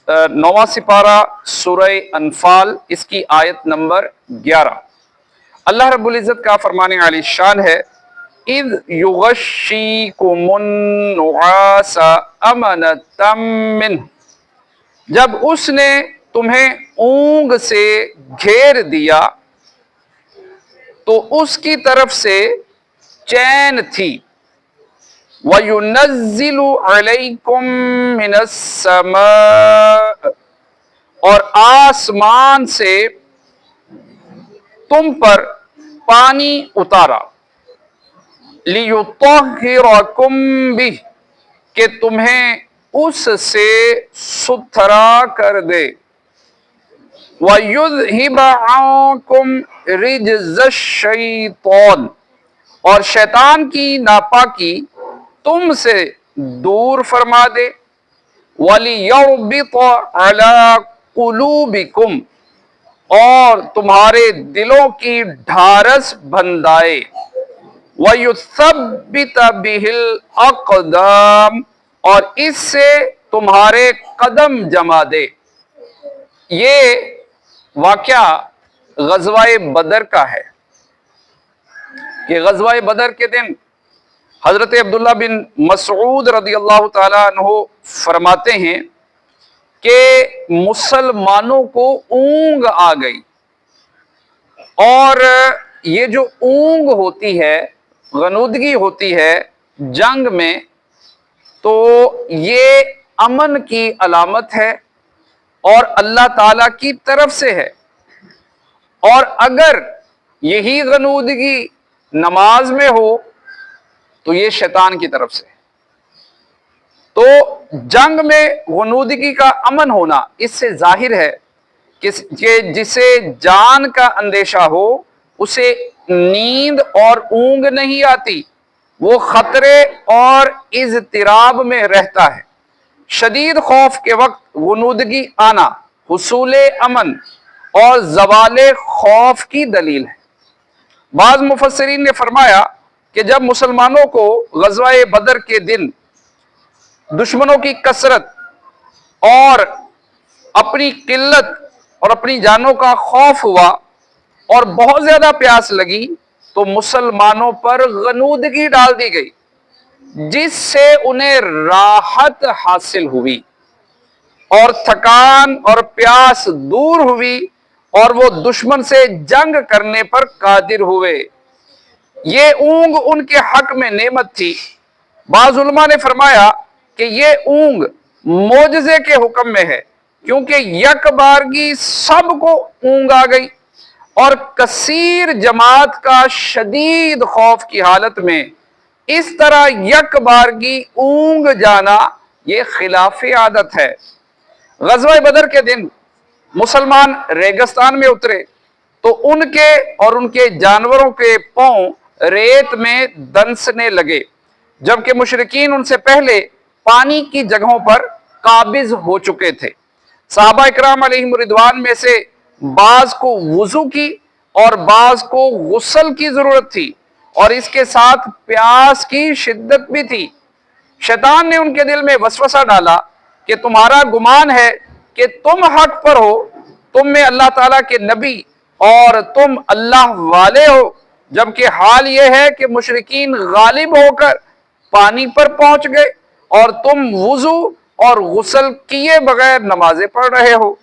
9واں سپارہ سورہ انفال، اس کی آیت نمبر 11۔ اللہ رب العزت کا فرمان عالی شان ہے، اذ یغشیکم النعاس امنۃ منہ، جب اس نے تمہیں اونگ سے گھیر دیا تو اس کی طرف سے چین تھی۔ وَيُنَزِّلُ عَلَيْكُم مِّنَ السَّمَاءِ، اور آسمان سے تم پر پانی اتارا، لِيُطَهِّرَكُم بِهِ، کہ تمہیں اس سے ستھرا کر دے، وَيُذْهِبَ عَنكُمْ رِجْزَ الشَّيْطَانِ، اور شیطان کی ناپاکی تم سے دور فرما دے، وَلِيَرْبِطَ عَلَىٰ قُلُوبِكُمْ، اور تمہارے دلوں کی ڈھارس بندھائے، وَيُثَبِّتَ بِهِ الْأَقْدَامَ، اور اس سے تمہارے قدم جما دے۔ یہ واقعہ غزوہ بدر کا ہے کہ غزوہ بدر کے دن حضرت عبداللہ بن مسعود رضی اللہ تعالیٰ عنہ فرماتے ہیں کہ مسلمانوں کو اونگ آ گئی، اور یہ جو اونگ ہوتی ہے، غنودگی ہوتی ہے جنگ میں، تو یہ امن کی علامت ہے اور اللہ تعالیٰ کی طرف سے ہے، اور اگر یہی غنودگی نماز میں ہو تو یہ شیطان کی طرف سے۔ تو جنگ میں غنودگی کا امن ہونا اس سے ظاہر ہے کہ جسے جان کا اندیشہ ہو اسے نیند اور اونگ نہیں آتی، وہ خطرے اور اضطراب میں رہتا ہے۔ شدید خوف کے وقت غنودگی آنا حصول امن اور زوال خوف کی دلیل ہے۔ بعض مفسرین نے فرمایا کہ جب مسلمانوں کو غزوہ بدر کے دن دشمنوں کی کثرت اور اپنی قلت اور اپنی جانوں کا خوف ہوا اور بہت زیادہ پیاس لگی تو مسلمانوں پر غنودگی ڈال دی گئی، جس سے انہیں راحت حاصل ہوئی اور تھکان اور پیاس دور ہوئی، اور وہ دشمن سے جنگ کرنے پر قادر ہوئے۔ یہ اونگ ان کے حق میں نعمت تھی۔ بعض علماء نے فرمایا کہ یہ اونگ معجزے کے حکم میں ہے، کیونکہ یک بارگی سب کو اونگ آ گئی، اور کثیر جماعت کا شدید خوف کی حالت میں اس طرح یک بارگی اونگ جانا یہ خلاف عادت ہے۔ غزوہ بدر کے دن مسلمان ریگستان میں اترے تو ان کے اور ان کے جانوروں کے پاؤں ریت میں دنسنے لگے، جبکہ مشرکین ان سے پہلے پانی کی جگہوں پر قابض ہو چکے تھے۔ صحابہ اکرام علیہم رضوان میں سے بعض کو وضو کی اور بعض کو غسل کی ضرورت تھی، اور اس کے ساتھ پیاس کی شدت بھی تھی۔ شیطان نے ان کے دل میں وسوسہ ڈالا کہ تمہارا گمان ہے کہ تم حق پر ہو، تم میں اللہ تعالیٰ کے نبی اور تم اللہ والے ہو، جبکہ حال یہ ہے کہ مشرکین غالب ہو کر پانی پر پہنچ گئے اور تم وضو اور غسل کیے بغیر نمازیں پڑھ رہے ہو،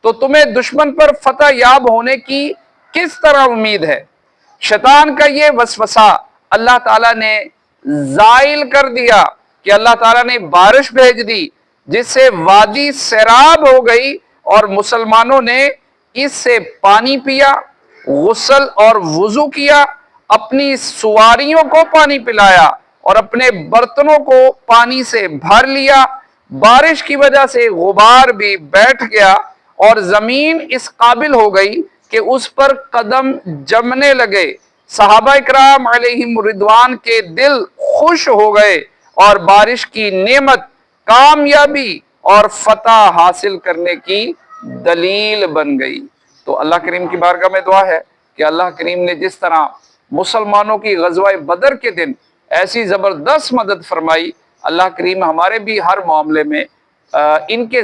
تو تمہیں دشمن پر فتح یاب ہونے کی کس طرح امید ہے؟ شیطان کا یہ وسوسہ اللہ تعالیٰ نے زائل کر دیا کہ اللہ تعالیٰ نے بارش بھیج دی، جس سے وادی سیراب ہو گئی اور مسلمانوں نے اس سے پانی پیا، غسل اور وضو کیا، اپنی سواریوں کو پانی پلایا اور اپنے برتنوں کو پانی سے بھر لیا۔ بارش کی وجہ سے غبار بھی بیٹھ گیا اور زمین اس قابل ہو گئی کہ اس پر قدم جمنے لگے۔ صحابہ اکرام علیہم رضوان کے دل خوش ہو گئے اور بارش کی نعمت کامیابی اور فتح حاصل کرنے کی دلیل بن گئی۔ تو اللہ کریم کی بارگاہ میں دعا ہے کہ اللہ کریم نے جس طرح مسلمانوں کی غزوہ بدر کے دن ایسی زبردست مدد فرمائی، اللہ کریم ہمارے بھی ہر معاملے میں ان کے